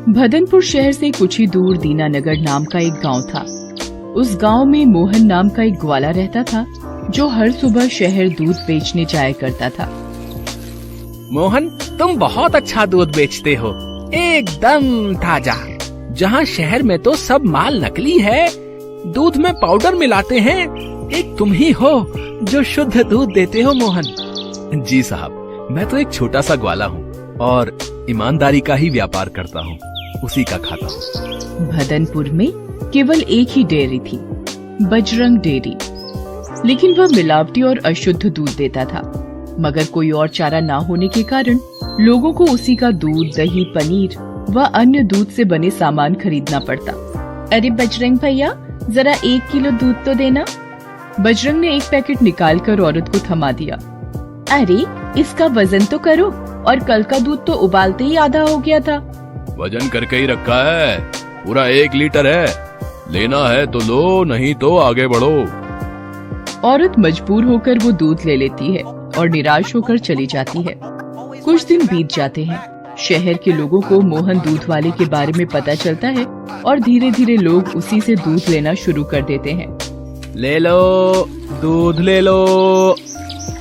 भदनपुर शहर से कुछ ही दूर दीनानगर नाम का एक गांव था। उस गांव में मोहन नाम का एक ग्वाला रहता था जो हर सुबह शहर दूध बेचने जाया करता था। मोहन, तुम बहुत अच्छा दूध बेचते हो, एकदम ताजा। जहाँ शहर में तो सब माल नकली है, दूध में पाउडर मिलाते हैं, एक तुम ही हो जो शुद्ध दूध देते हो मोहन। जी साहब, मैं तो एक छोटा सा ग्वाला हूँ और ईमानदारी का ही व्यापार करता हूँ, उसी का खाता हूँ। भदनपुर में केवल एक ही डेयरी थी, बजरंग डेयरी, लेकिन वह मिलावटी और अशुद्ध दूध देता था। मगर कोई और चारा ना होने के कारण लोगों को उसी का दूध, दही, पनीर व अन्य दूध से बने सामान खरीदना पड़ता। अरे बजरंग भैया, जरा 1 किलो दूध तो देना। बजरंग ने एक पैकेट निकालकर औरत को थमा दिया। अरे इसका वजन तो करो, और कल का दूध तो उबालते ही आधा हो गया था। वजन करके ही रखा है, पूरा 1 लीटर है, लेना है तो लो, नहीं तो आगे बढ़ो। औरत मजबूर होकर वो दूध ले लेती है और निराश होकर चली जाती है। कुछ दिन बीत जाते हैं। शहर के लोगों को मोहन दूध वाले के बारे में पता चलता है और धीरे धीरे लोग उसी से दूध लेना शुरू कर देते हैं। ले लो दूध, ले लो।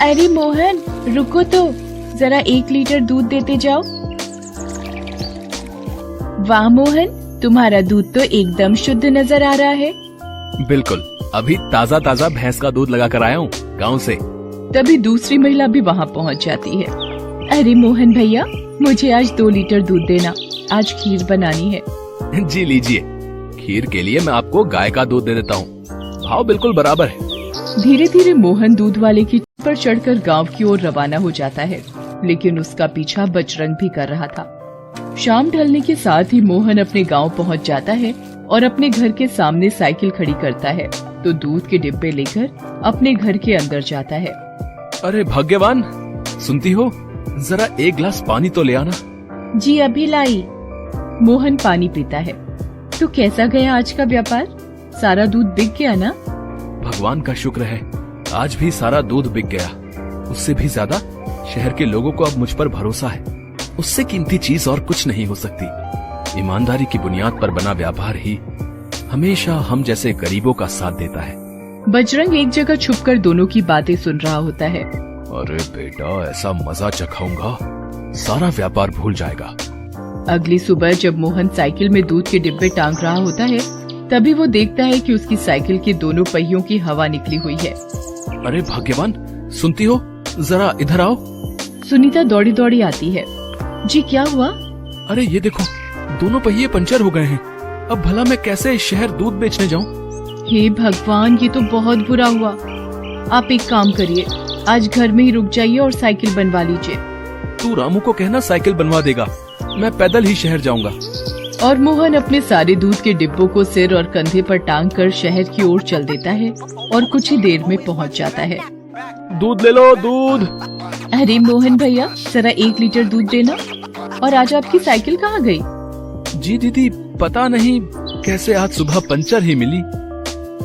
अरे मोहन, रुको तो, जरा 1 लीटर दूध देते जाओ। वाह मोहन, तुम्हारा दूध तो एकदम शुद्ध नजर आ रहा है। बिल्कुल, अभी ताजा ताजा भैंस का दूध लगा कर आया हूँ गाँव से। तभी दूसरी महिला भी वहाँ पहुँच जाती है। अरे मोहन भैया, मुझे आज 2 लीटर दूध देना, आज खीर बनानी है। जी लीजिए, खीर के लिए मैं आपको गाय का दूध दे देता हूँ, भाव बिल्कुल बराबर है। धीरे धीरे मोहन दूध वाले की पर चढ़कर गांव की ओर रवाना हो जाता है, लेकिन उसका पीछा बजरंग भी कर रहा था। शाम ढलने के साथ ही मोहन अपने गांव पहुंच जाता है और अपने घर के सामने साइकिल खड़ी करता है तो दूध के डिब्बे लेकर अपने घर के अंदर जाता है। अरे भाग्यवान, सुनती हो, जरा 1 गिलास पानी तो ले आना। जी अभी लाई। मोहन पानी पीता है। तो कैसा गया आज का व्यापार? सारा दूध बिक गया ना? भगवान का शुक्र है, आज भी सारा दूध बिक गया। उससे भी ज्यादा शहर के लोगों को अब मुझ पर भरोसा है। उससे कीमती चीज और कुछ नहीं हो सकती। ईमानदारी की बुनियाद पर बना व्यापार ही हमेशा हम जैसे गरीबों का साथ देता है। बजरंग एक जगह छुपकर दोनों की बातें सुन रहा होता है। अरे बेटा, ऐसा मजा चखाऊंगा, सारा व्यापार भूल जाएगा। अगली सुबह जब मोहन साइकिल में दूध के डिब्बे टांग रहा होता है, तभी वो देखता है कि उसकी साइकिल के दोनों पहियों की हवा निकली हुई है। अरे भाग्यवान, सुनती हो, जरा इधर आओ। सुनीता दौड़ी दौड़ी आती है। जी क्या हुआ? अरे ये देखो, दोनों पहिए पंचर हो गए हैं। अब भला मैं कैसे शहर दूध बेचने जाऊं? हे भगवान, ये तो बहुत बुरा हुआ। आप एक काम करिए, आज घर में ही रुक जाइए और साइकिल बनवा लीजिए। तू रामू को कहना साइकिल बनवा देगा, मैं पैदल ही शहर जाऊंगा। और मोहन अपने सारे दूध के डिब्बों को सिर और कंधे पर टांग कर शहर की ओर चल देता है और कुछ ही देर में पहुंच जाता है। दूध ले लो, दूध। अरे मोहन भैया, जरा 1 लीटर दूध देना। और आज आपकी साइकिल कहाँ गई? जी दीदी, पता नहीं कैसे आज सुबह पंचर ही मिली।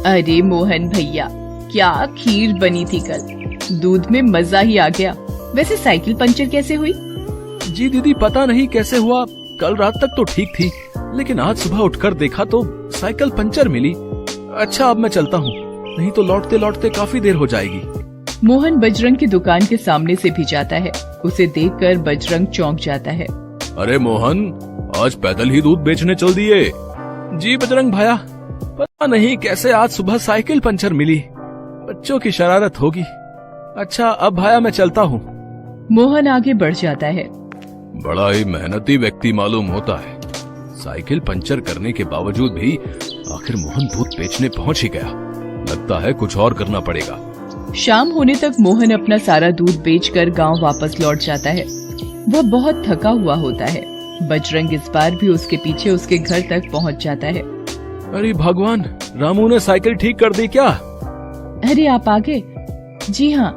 अरे मोहन भैया, क्या खीर बनी थी कल, दूध में मजा ही आ गया। वैसे साइकिल पंचर कैसे हुई? जी दीदी, पता नहीं कैसे हुआ, कल रात तक तो ठीक थी, लेकिन आज सुबह उठकर देखा तो साइकिल पंचर मिली। अच्छा, अब मैं चलता हूँ, नहीं तो लौटते लौटते काफी देर हो जाएगी। मोहन बजरंग की दुकान के सामने से भी जाता है। उसे देखकर बजरंग चौंक जाता है। अरे मोहन, आज पैदल ही दूध बेचने चल दिए? जी बजरंग भैया, पता नहीं कैसे आज सुबह साइकिल पंचर मिली, बच्चों की शरारत होगी। अच्छा, अब भैया मैं चलता हूँ। मोहन आगे बढ़ जाता है। बड़ा ही मेहनती व्यक्ति मालूम होता है। साइकिल पंचर करने के बावजूद भी आखिर मोहन दूध बेचने पहुंच ही गया। लगता है कुछ और करना पड़ेगा। शाम होने तक मोहन अपना सारा दूध बेचकर गांव वापस लौट जाता है। वह बहुत थका हुआ होता है। बजरंग इस बार भी उसके पीछे उसके घर तक पहुंच जाता है। अरे भगवान, रामू ने साइकिल ठीक कर दी क्या? अरे आप आ गए? जी हाँ,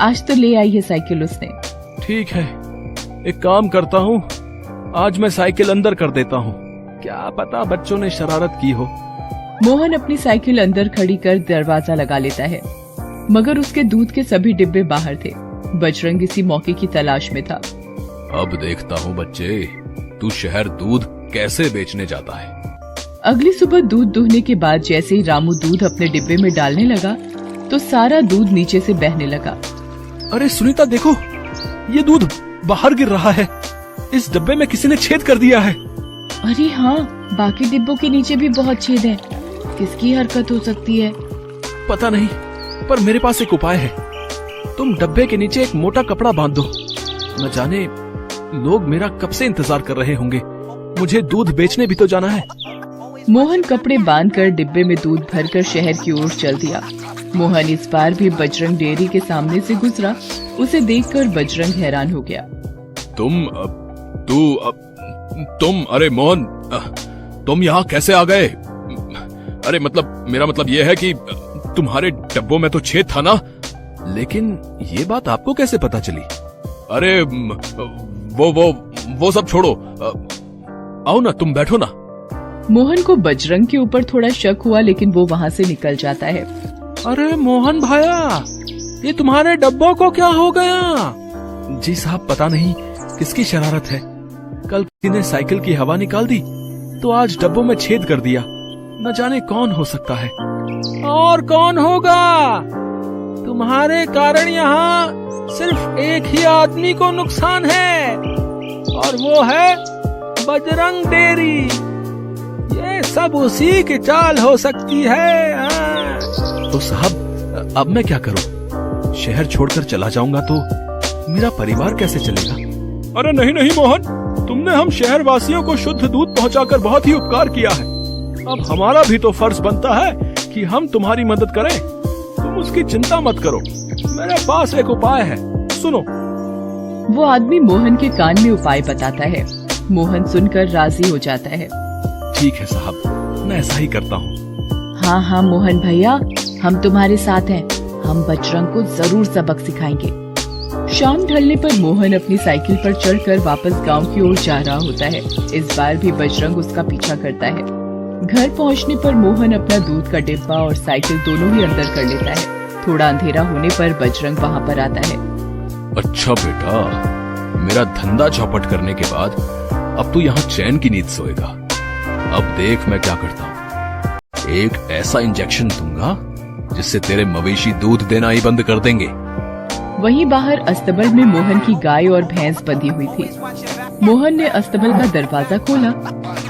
आज तो ले आई है साइकिल उसने। ठीक है, एक काम करता हूँ, आज मैं साइकिल अंदर कर देता हूँ, क्या पता बच्चों ने शरारत की हो। मोहन अपनी साइकिल अंदर खड़ी कर दरवाजा लगा लेता है, मगर उसके दूध के सभी डिब्बे बाहर थे। बजरंग इसी मौके की तलाश में था। अब देखता हूँ बच्चे, तू शहर दूध कैसे बेचने जाता है? अगली सुबह दूध दुहने के बाद जैसे ही रामू दूध अपने डिब्बे में डालने लगा तो सारा दूध नीचे से बहने लगा। अरे सुनीता देखो, ये दूध बाहर गिर रहा है। इस डब्बे में किसी ने छेद कर दिया है। अरे हाँ, बाकी डिब्बों के नीचे भी बहुत छेद है। किसकी हरकत हो सकती है? पता नहीं, पर मेरे पास एक उपाय है। तुम डब्बे के नीचे एक मोटा कपड़ा बांध दो। न जाने लोग मेरा कब से इंतजार कर रहे होंगे। मुझे दूध बेचने भी तो जाना है। मोहन कपड़े बांधकर डिब्बे में दूध भरकर शहर की ओर चल दिया। मोहन इस बार भी बजरंग डेयरी के सामने से गुजरा। उसे देखकर बजरंग हैरान हो गया। अरे मोहन, तुम यहाँ कैसे आ गए? अरे मतलब मेरा मतलब ये है कि तुम्हारे डब्बों में तो छेद था ना, लेकिन ये बात आपको कैसे पता चली? अरे वो सब छोड़ो, आओ ना, तुम बैठो ना। मोहन को बजरंग के ऊपर थोड़ा शक हुआ, लेकिन वो वहाँ से निकल जाता है। अरे मोहन भाया, ये तुम्हारे डब्बों को क्या हो गया? जी साहब, पता नहीं किसकी शरारत है। कल किसी ने साइकिल की हवा निकाल दी तो आज डब्बों में छेद कर दिया। न जाने कौन हो सकता है। और कौन होगा? तुम्हारे कारण यहाँ सिर्फ एक ही आदमी को नुकसान है, और वो है बजरंग डेयरी। ये सब उसी की चाल हो सकती है। तो साहब, अब मैं क्या करूं? शहर छोड़कर चला जाऊंगा तो मेरा परिवार कैसे चलेगा? अरे नहीं नहीं मोहन, तुमने हम शहर वासियों को शुद्ध दूध पहुंचाकर बहुत ही उपकार किया है। अब हमारा भी तो फर्ज बनता है कि हम तुम्हारी मदद करें। तुम उसकी चिंता मत करो, मेरे पास एक उपाय है, सुनो। वो आदमी मोहन के कान में उपाय बताता है। मोहन सुनकर राजी हो जाता है। ठीक है साहब, मैं ऐसा ही करता हूँ। हाँ हाँ मोहन भैया, हम तुम्हारे साथ हैं। हम बजरंग को जरूर सबक सिखाएंगे। शाम ढलने पर मोहन अपनी साइकिल पर चढ़कर वापस गांव की ओर जा रहा होता है। इस बार भी बजरंग उसका पीछा करता है। घर पहुंचने पर मोहन अपना दूध का डिब्बा और साइकिल दोनों ही अंदर कर लेता है। थोड़ा अंधेरा होने पर बजरंग वहाँ पर आता है। अच्छा बेटा, मेरा धंधा चौपट करने के बाद अब तू यहाँ चैन की नींद सोएगा। अब देख मैं क्या करता हूँ। एक ऐसा इंजेक्शन दूंगा जिससे तेरे मवेशी दूध देना ही बंद कर देंगे। वहीं बाहर अस्तबल में मोहन की गाय और भैंस बंधी हुई थी। मोहन ने अस्तबल का दरवाजा खोला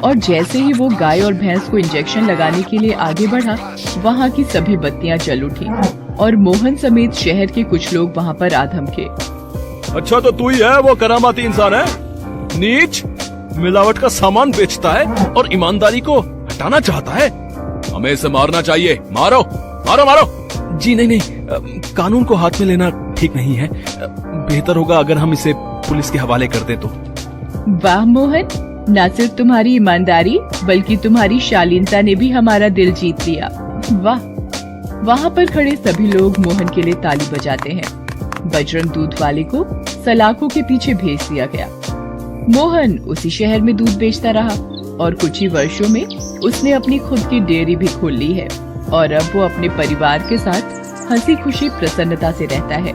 और जैसे ही वो गाय और भैंस को इंजेक्शन लगाने के लिए आगे बढ़ा, वहाँ की सभी बत्तियां जल उठी और मोहन समेत शहर के कुछ लोग वहाँ पर आ धमके। अच्छा, तो तू ही है वो करामाती इंसान है? नीच, मिलावट का सामान बेचता है और ईमानदारी को हटाना चाहता है। हमें इसे मारना चाहिए। मारो मारो मारो। जी नहीं नहीं, कानून को हाथ में लेना ठीक नहीं है। बेहतर होगा अगर हम इसे पुलिस के हवाले कर दें तो। वाह मोहन, न सिर्फ तुम्हारी ईमानदारी बल्कि तुम्हारी शालीनता ने भी हमारा दिल जीत लिया। वाह। वहाँ पर खड़े सभी लोग मोहन के लिए ताली बजाते हैं। बजरंग दूध वाले को सलाखों के पीछे भेज दिया गया। मोहन उसी शहर में दूध बेचता रहा और कुछ ही वर्षों में उसने अपनी खुद की डेयरी भी खोल ली है और अब वो अपने परिवार के साथ हंसी खुशी प्रसन्नता से रहता है।